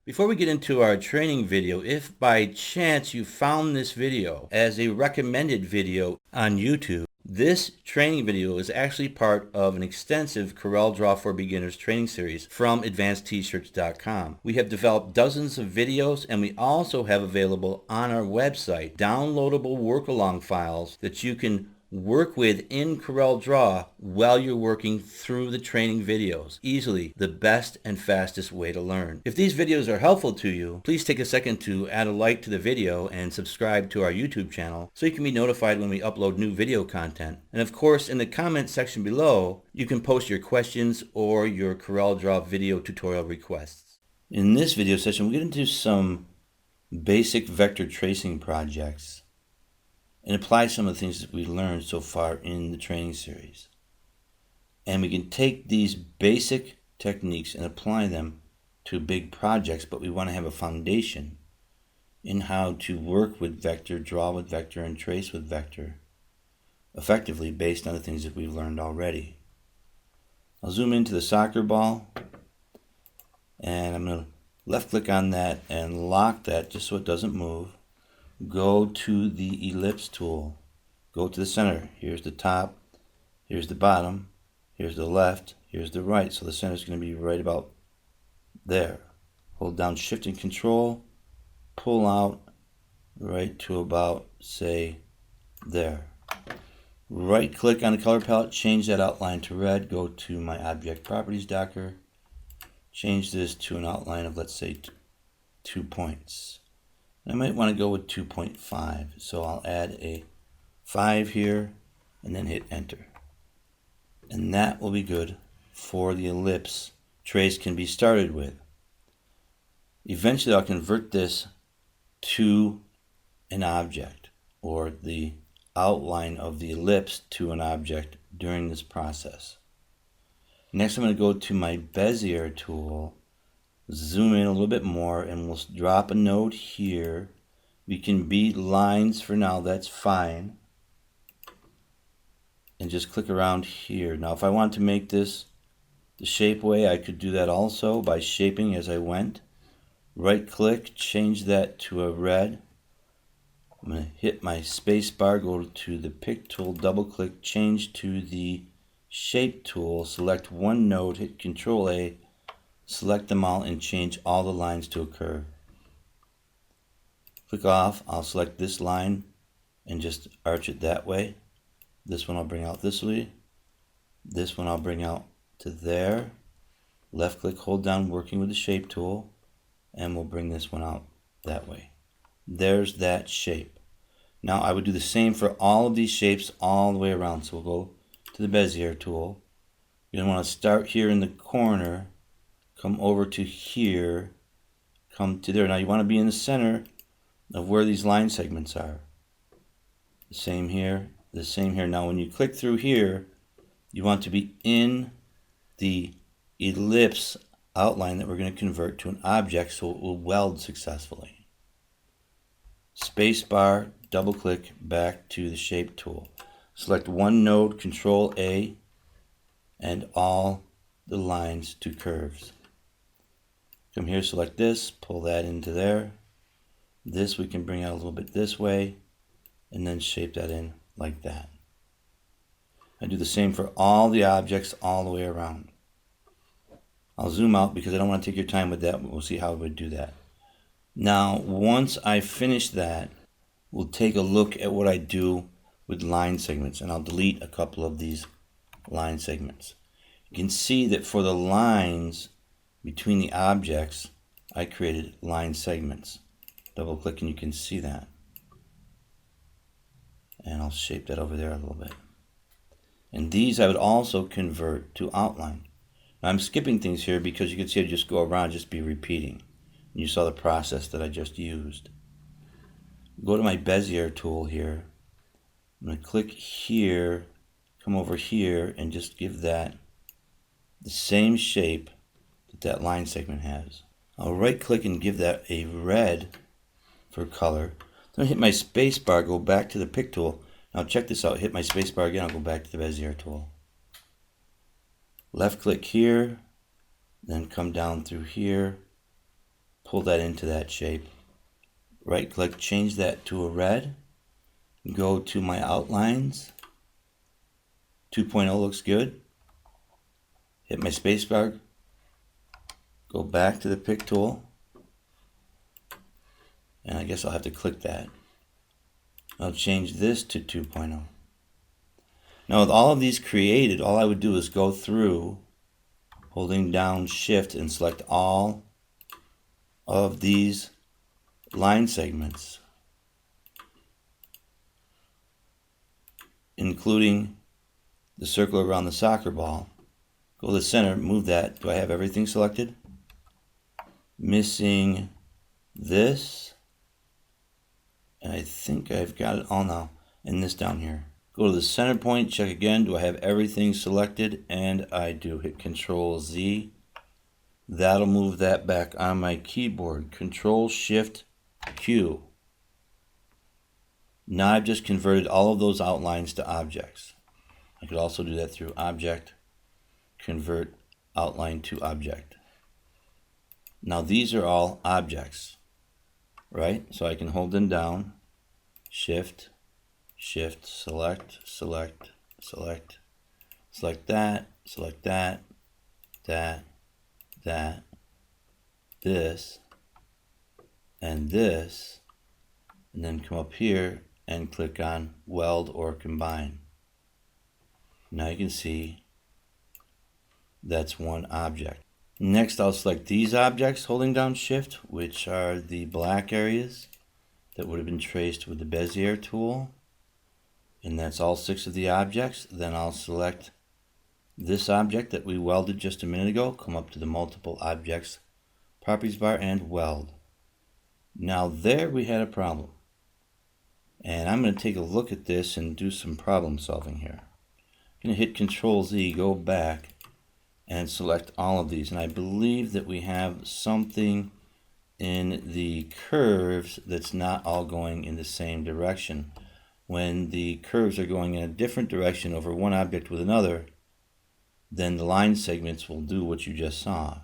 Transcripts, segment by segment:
Before we get into our training video, if by chance you found this video as a recommended video on YouTube, this training video is actually part of an extensive CorelDRAW for Beginners training series from AdvancedTshirts.com. We have developed dozens of videos, and we also have available on our website downloadable work-along files that you can work with in CorelDRAW while you're working through the training videos. Easily the best and fastest way to learn. If these videos are helpful to you, please take a second to add a like to the video and subscribe to our YouTube channel so you can be notified when we upload new video content. And of course, in the comment section below, you can post your questions or your CorelDRAW video tutorial requests. In this video session, we get into some basic vector tracing projects and apply some of the things that we learned so far in the training series. And we can take these basic techniques and apply them to big projects, but we want to have a foundation in how to work with vector, draw with vector, and trace with vector effectively based on the things that we've learned already. I'll zoom into the soccer ball, and I'm going to left click on that and lock that just so it doesn't move. Go to the ellipse tool, go to the center. Here's the top, here's the bottom, here's the left, here's the right. So the center is going to be right about there. Hold down shift and control, pull out right to about, say, there. Right click on the color palette, change that outline to red, go to my object properties docker, change this to an outline of, let's say, 2 points. I might want to go with 2.5, so I'll add a 5 here and then hit enter. And that will be good for the ellipse trace can be started with. Eventually I'll convert this to an object, or the outline of the ellipse to an object during this process. Next I'm going to go to my Bezier tool, zoom in a little bit more, and we'll drop a node here. We can beat lines for now, that's fine. And just click around here. Now if I want to make this the shape way, I could do that also by shaping as I went. Right click, change that to a red. I'm going to hit my space bar, go to the pick tool, double click, change to the shape tool, select one node, hit Control A, select them all, and change all the lines to a curve. Click off, I'll select this line and just arch it that way. This one I'll bring out this way. This one I'll bring out to there. Left click, hold down, working with the shape tool, and we'll bring this one out that way. There's that shape. Now I would do the same for all of these shapes all the way around. So we'll go to the Bezier tool. You're going to want to start here in the corner, come over to here, come to there. Now you want to be in the center of where these line segments are. The same here, the same here. Now when you click through here, you want to be in the ellipse outline that we're going to convert to an object so it will weld successfully. Space bar, double click, back to the shape tool. Select one node, Control A, and all the lines to curves. Come here, select this, pull that into there. This we can bring out a little bit this way, and then shape that in like that. I do the same for all the objects all the way around. I'll zoom out because I don't want to take your time with that, but we'll see how I would do that. Now, once I finish that, we'll take a look at what I do with line segments, and I'll delete a couple of these line segments. You can see that for the lines between the objects, I created line segments. Double click and you can see that. And I'll shape that over there a little bit. And these I would also convert to outline. Now I'm skipping things here because you can see I just go around, just be repeating. And you saw the process that I just used. Go to my Bezier tool here. I'm going to click here, come over here, and just give that the same shape that that line segment has. I'll right click and give that a red for color. Then I hit my space bar, go back to the pick tool. Now check this out, hit my space bar again, I'll go back to the Bezier tool. Left click here, then come down through here, pull that into that shape. Right click, change that to a red. Go to my outlines. 2.0 looks good. Hit my spacebar. Go back to the pick tool. And I guess I'll have to click that. I'll change this to 2.0. Now with all of these created, all I would do is go through holding down Shift and select all of these line segments, including the circle around the soccer ball. Go to the center, move that. Do I have everything selected? Missing this. And I think I've got it all now. And this down here. Go to the center point, check again. Do I have everything selected? And I do. Hit Control Z. That'll move that back on my keyboard. Control Shift Q. Now I've just converted all of those outlines to objects. I could also do that through Object, Convert Outline to Object. Now these are all objects, right? So I can hold them down, Shift, Shift, Select, Select, Select, select that, that, this, and this, and then come up here and click on Weld or Combine. Now you can see that's one object. Next I'll select these objects holding down Shift, which are the black areas that would have been traced with the Bezier tool. And that's all 6 of the objects. Then I'll select this object that we welded just a minute ago, come up to the multiple objects properties bar and weld. Now there we had a problem. And I'm going to take a look at this and do some problem solving here. I'm going to hit Control Z, go back, and select all of these. And I believe that we have something in the curves that's not all going in the same direction. When the curves are going in a different direction over one object with another, then the line segments will do what you just saw.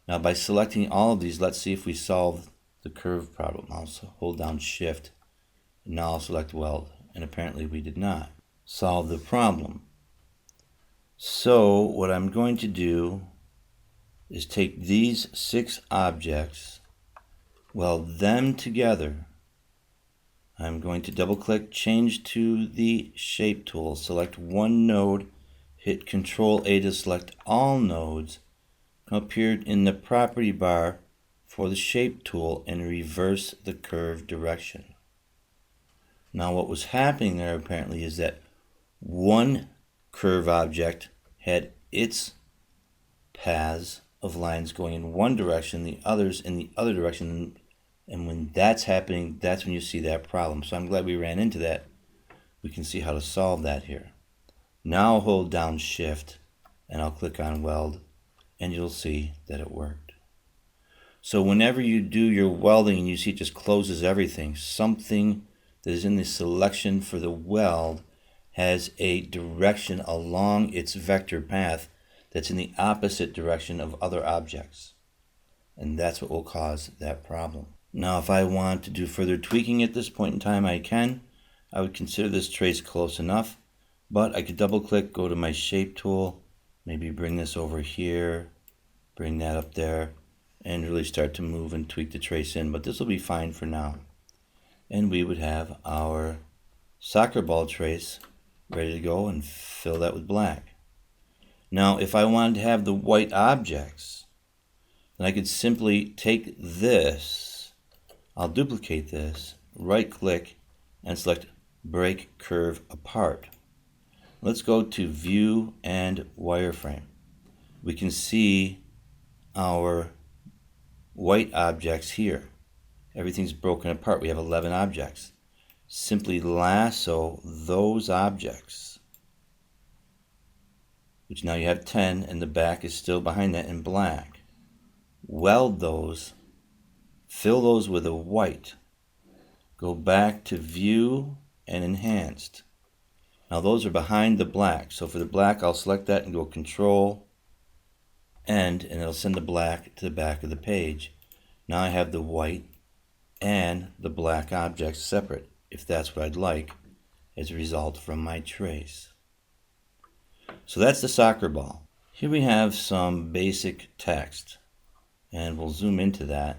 Now by selecting all of these, let's see if we solve the curve problem. I'll hold down Shift, and now I'll select Weld, and apparently we did not solve the problem. So what I'm going to do is take these 6 objects, weld them together. I'm going to double click, change to the shape tool, select one node, hit Control A to select all nodes, come up here in the property bar for the shape tool and reverse the curve direction. Now what was happening there apparently is that one curve object had its paths of lines going in one direction, the others in the other direction, and when that's happening, that's when you see that problem. So I'm glad we ran into that. We can see how to solve that here. Now I'll hold down Shift and I'll click on Weld, and you'll see that it worked. So whenever you do your welding and you see it just closes everything, something that is in the selection for the weld has a direction along its vector path that's in the opposite direction of other objects. And that's what will cause that problem. Now if I want to do further tweaking at this point in time, I can. I would consider this trace close enough, but I could double click, go to my shape tool, maybe bring this over here, bring that up there, and really start to move and tweak the trace in, but this will be fine for now. And we would have our soccer ball trace ready to go and fill that with black. Now if I wanted to have the white objects, then I could simply take this, I'll duplicate this, right click and select Break Curve Apart. Let's go to View and Wireframe. We can see our white objects here. Everything's broken apart. We have 11 objects. Simply lasso those objects, which now you have 10, and the back is still behind that in black. Weld those, fill those with a white. Go back to View and Enhanced. Now those are behind the black. So for the black, I'll select that and go Control End, and it'll send the black to the back of the page. Now I have the white and the black objects separate, if that's what I'd like, as a result from my trace. So that's the soccer ball. Here we have some basic text, and we'll zoom into that.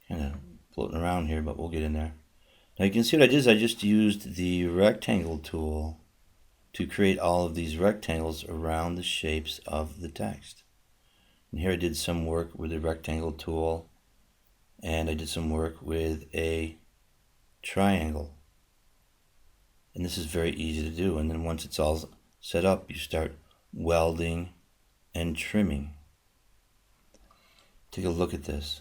Kind of floating around here, but we'll get in there. Now you can see what I did is I just used the rectangle tool to create all of these rectangles around the shapes of the text. And here I did some work with the rectangle tool, and I did some work with a triangle. And this is very easy to do. And then once it's all set up, you start welding and trimming. Take a look at this.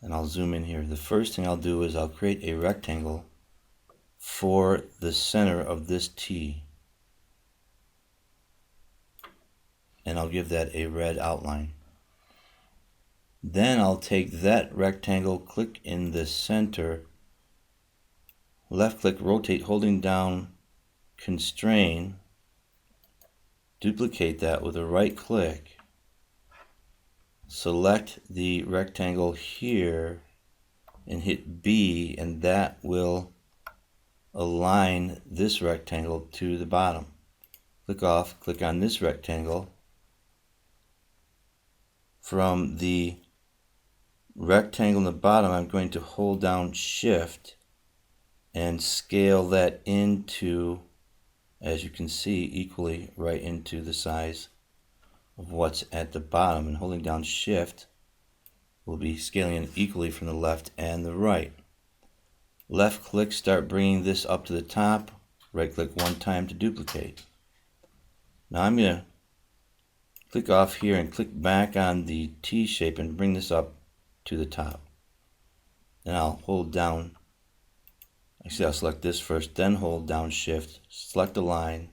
And I'll zoom in here. The first thing I'll do is I'll create a rectangle for the center of this T. And I'll give that a red outline. Then I'll take that rectangle, click in the center, left click, rotate, holding down, constrain, duplicate that with a right click, select the rectangle here and hit B, and that will align this rectangle to the bottom. Click off, click on this rectangle. From the rectangle in the bottom, I'm going to hold down Shift and scale that into, as you can see, equally right into the size of what's at the bottom. And holding down Shift will be scaling it equally from the left and the right. Left click, start bringing this up to the top. Right click one time to duplicate. Now I'm going to click off here and click back on the T shape and bring this up to the top. Then I'll hold down, actually I'll select this first, then hold down Shift, select a line,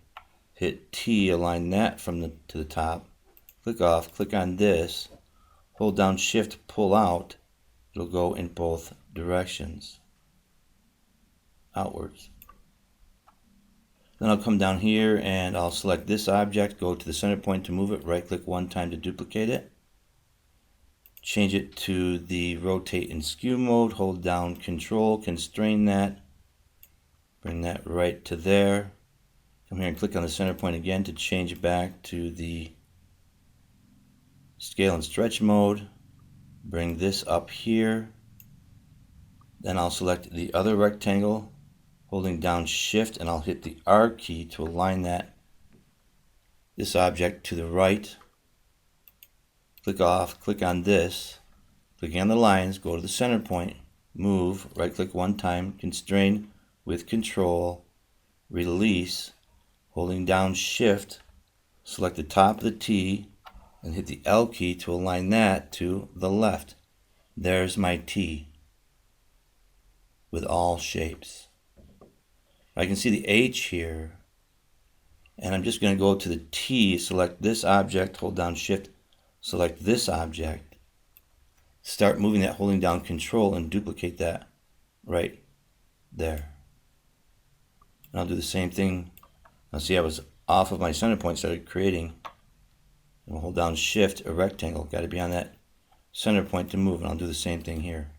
hit T, align that to the top, click off, click on this, hold down Shift, pull out, it'll go in both directions, outwards. Then I'll come down here and I'll select this object, go to the center point to move it, right click one time to duplicate it. Change it to the rotate and skew mode, hold down Control, constrain that, bring that right to there. Come here and click on the center point again to change it back to the scale and stretch mode. Bring this up here. Then I'll select the other rectangle, holding down Shift, and I'll hit the R key to align this object to the right. Click off, click on this, clicking on the lines, go to the center point, move, right click one time, constrain with Control, release, holding down Shift, select the top of the T and hit the L key to align that to the left. There's my T with all shapes. I can see the H here, and I'm just going to go to the T, select this object, hold down Shift, select this object, start moving that holding down Control and duplicate that right there. And I'll do the same thing. Now see, I was off of my center point, started creating, and we'll hold down Shift, a rectangle, got to be on that center point to move, and I'll do the same thing here.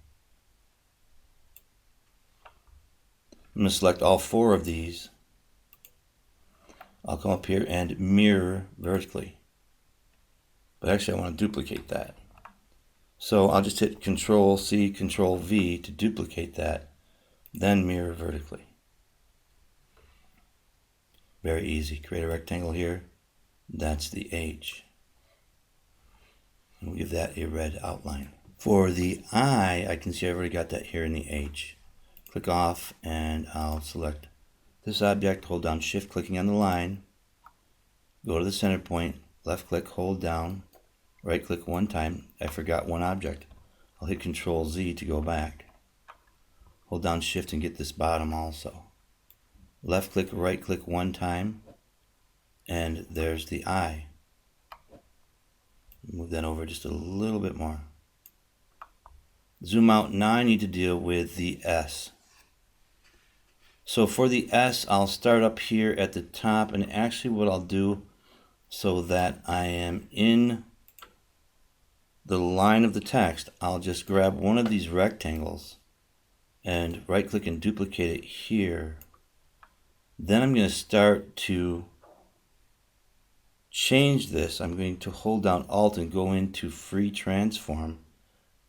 I'm going to select all four of these. I'll come up here and mirror vertically. But actually I want to duplicate that. So I'll just hit Control C, Control V to duplicate that, then mirror vertically. Very easy. Create a rectangle here. That's the H. And we'll give that a red outline. For the I can see I've already got that here in the H. Click off and I'll select this object, hold down Shift, clicking on the line, go to the center point, left click, hold down, right click one time. I forgot one object. I'll hit Control Z to go back. Hold down Shift and get this bottom also. Left click, right click one time, and there's the I. Move that over just a little bit more. Zoom out. Now I need to deal with the S. So for the S, I'll start up here at the top, and actually what I'll do so that I am in the line of the text, I'll just grab one of these rectangles and right click and duplicate it here. Then I'm going to start to change this. I'm going to hold down Alt and go into Free Transform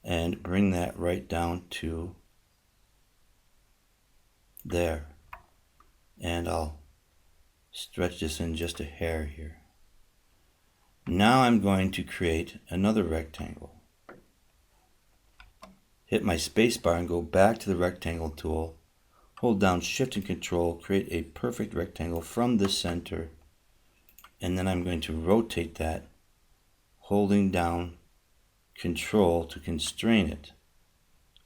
and bring that right down to there. And I'll stretch this in just a hair here. Now I'm going to create another rectangle. Hit my space bar and go back to the rectangle tool. Hold down Shift and Control, create a perfect rectangle from the center. And then I'm going to rotate that, holding down Control to constrain it.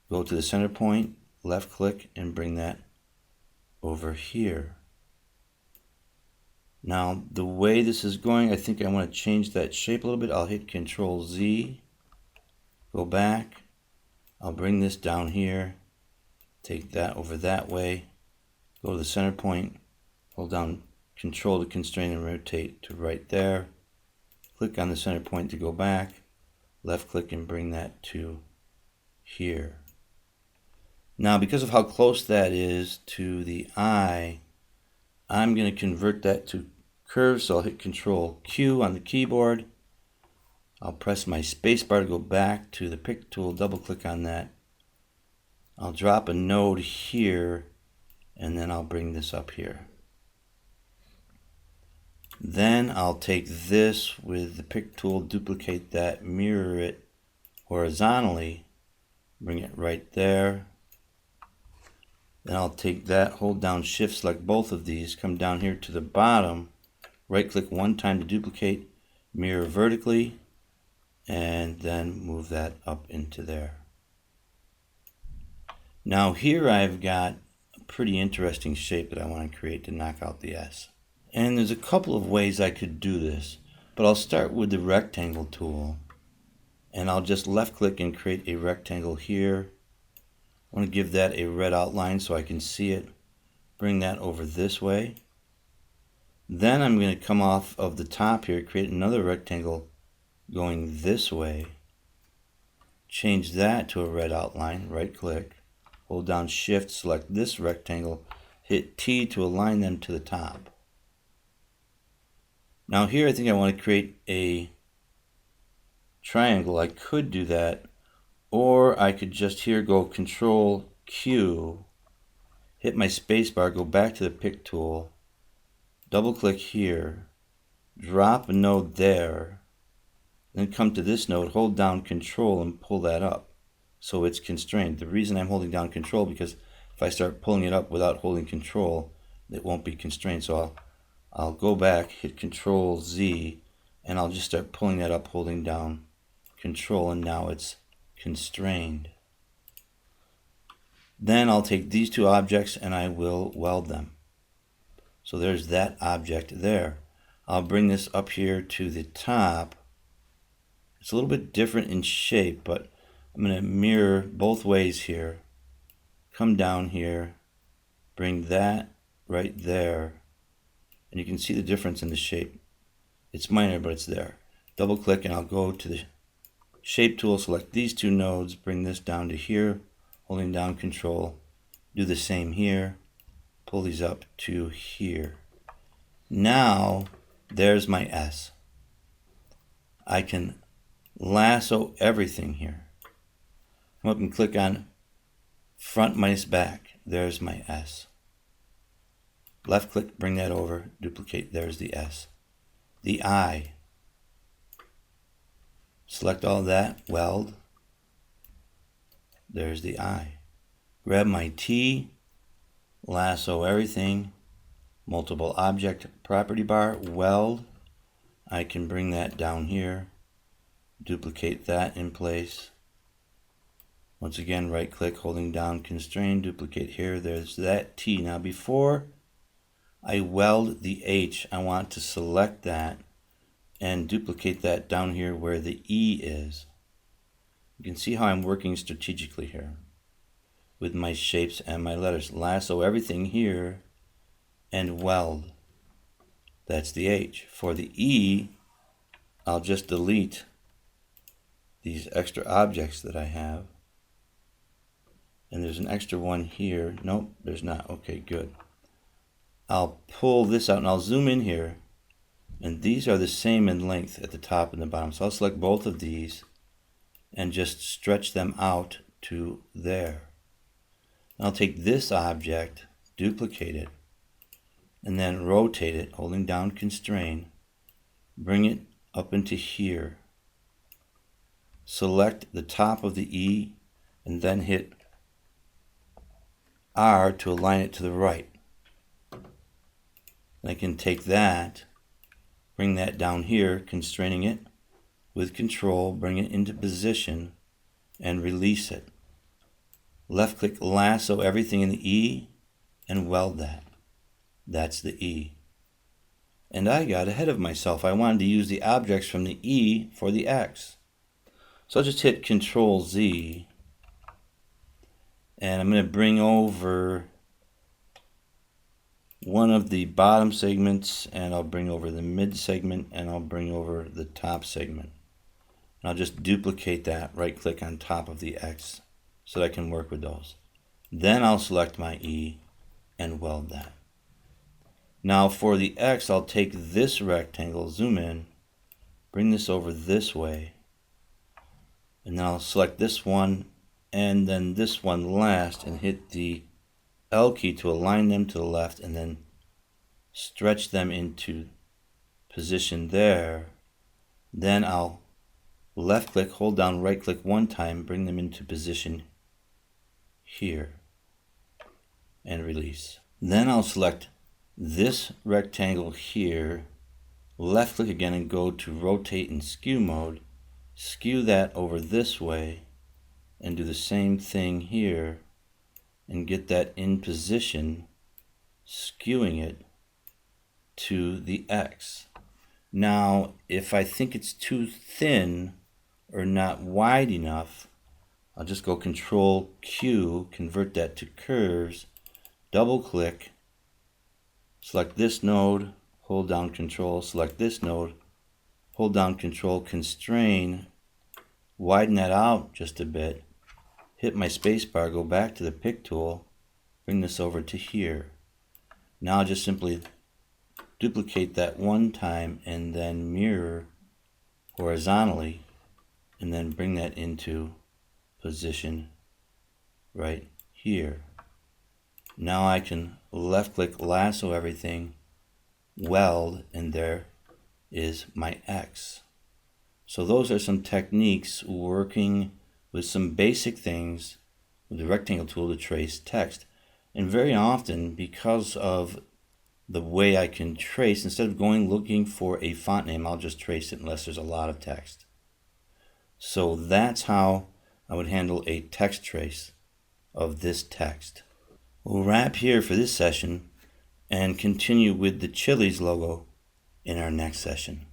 Go to the center point, left click, and bring that over here. Now, the way this is going, I think I want to change that shape a little bit. I'll hit Control Z, go back. I'll bring this down here, take that over that way, go to the center point, hold down Control to constrain and rotate to right there. Click on the center point to go back, left click and bring that to here. Now, because of how close that is to the eye, I'm going to convert that to curve, so I'll hit Control Q on the keyboard. I'll press my space bar to go back to the pick tool, double click on that. I'll drop a node here, and then I'll bring this up here. Then I'll take this with the pick tool, duplicate that, mirror it horizontally, bring it right there. Then I'll take that, hold down Shift, select both of these, come down here to the bottom, right click one time to duplicate, mirror vertically, and then move that up into there. Now here I've got a pretty interesting shape that I want to create to knock out the S. And there's a couple of ways I could do this, but I'll start with the rectangle tool, and I'll just left click and create a rectangle here. I want to give that a red outline so I can see it. Bring that over this way. Then I'm going to come off of the top here, create another rectangle going this way. Change that to a red outline, right click, hold down Shift, select this rectangle, hit T to align them to the top. Now here I think I want to create a triangle. I could do that, or I could just here go Control Q, hit my space bar, go back to the pick tool, double click here, drop a node there, then come to this node, hold down Control and pull that up so it's constrained. The reason I'm holding down Control, because if I start pulling it up without holding Control, it won't be constrained. So I'll go back, hit Control Z, and I'll just start pulling that up, holding down Control, and now it's constrained. Then I'll take these two objects and I will weld them. So there's that object there. I'll bring this up here to the top. It's a little bit different in shape, but I'm going to mirror both ways here. Come down here, bring that right there, and you can see the difference in the shape. It's minor, but it's there. Double click and I'll go to the shape tool, select these two nodes, bring this down to here, holding down Control. Do the same here, pull these up to here. Now there's my S. I can lasso everything here. Come up and click on front minus back. There's my S. Left click, bring that over, duplicate, there's the S. The I. Select all that, weld. There's the I. Grab my T, lasso everything, multiple object property bar, weld. I can bring that down here, duplicate that in place. Once again, right click, holding down constrain, duplicate here, there's that T. Now before I weld the H, I want to select that and duplicate that down here where the E is. You can see how I'm working strategically here with my shapes and my letters. Lasso everything here and weld. That's the H. For the E, I'll just delete these extra objects that I have. And there's an extra one here. Nope, there's not. Okay, good. I'll pull this out and I'll zoom in here. And these are the same in length at the top and the bottom. So I'll select both of these and just stretch them out to there. I'll take this object, duplicate it, and then rotate it, holding down constrain, bring it up into here. Select the top of the E and then hit R to align it to the right. And I can take that, bring that down here, constraining it with control, bring it into position and release it. Left click lasso everything in the E and weld that. That's the E. And I got ahead of myself. I wanted to use the objects from the E for the X. So I'll just hit Control Z and I'm going to bring over one of the bottom segments, and I'll bring over the mid segment, and I'll bring over the top segment. And I'll just duplicate that, right click on top of the X so that I can work with those. Then I'll select my E and weld that. Now for the X, I'll take this rectangle, zoom in, bring this over this way, and then I'll select this one and then this one last and hit the L key to align them to the left and then stretch them into position there. Then I'll left click, hold down right click one time, bring them into position here and release. Then I'll select this rectangle here, left click again and go to rotate and skew mode, skew that over this way and do the same thing here and get that in position, skewing it to the X. Now if I think it's too thin or not wide enough, I'll just go Control Q, convert that to curves, double click, select this node, hold down Control, select this node, hold down Control, constrain, widen that out just a bit, hit my space bar, go back to the pick tool, bring this over to here. Now I'll just simply duplicate that one time and then mirror horizontally and then bring that into position right here. Now I can left click lasso everything, weld, and there is my X. So those are some techniques working with some basic things with the rectangle tool to trace text. And very often, because of the way I can trace, instead of going looking for a font name, I'll just trace it unless there's a lot of text. So that's how I would handle a text trace of this text. We'll wrap here for this session and continue with the Chili's logo in our next session.